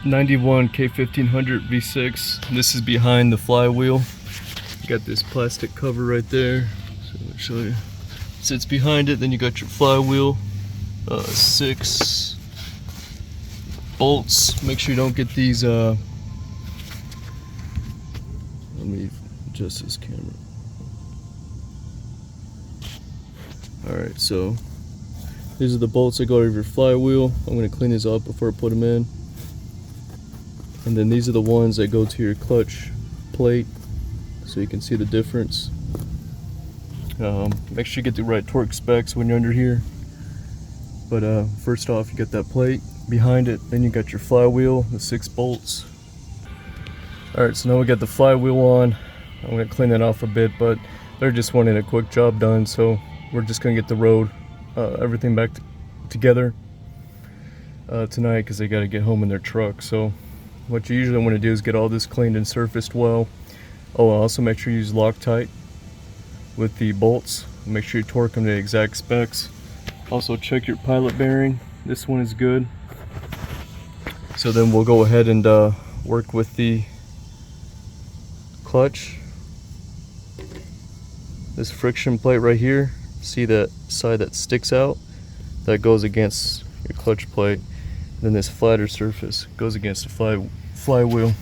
91 k1500 V6. This is behind the flywheel. You got this plastic cover right there. So let me show you. It sits behind it. Then you got your flywheel. 6 bolts. Make sure you don't get these. Let me adjust this camera. Alright, so these are the bolts that go over your flywheel. I'm going to clean these up before I put them in. And then these are the ones that go to your clutch plate, so you can see the difference. Make sure you get the right torque specs when you're under here. But first off, you got that plate behind it, then you got your flywheel, the 6 bolts. Alright, so now we got the flywheel on. I'm going to clean that off a bit, but they're just wanting a quick job done, so we're just going to get the road, everything back together tonight, because they got to get home in their truck. So what you usually want to do is get all this cleaned and surfaced well. Oh, also make sure you use Loctite with the bolts. Make sure you torque them to the exact specs. Also check your pilot bearing. This one is good. So then we'll go ahead and work with the clutch. This friction plate right here, see that side that sticks out? That goes against your clutch plate. Then this flatter surface goes against the flywheel.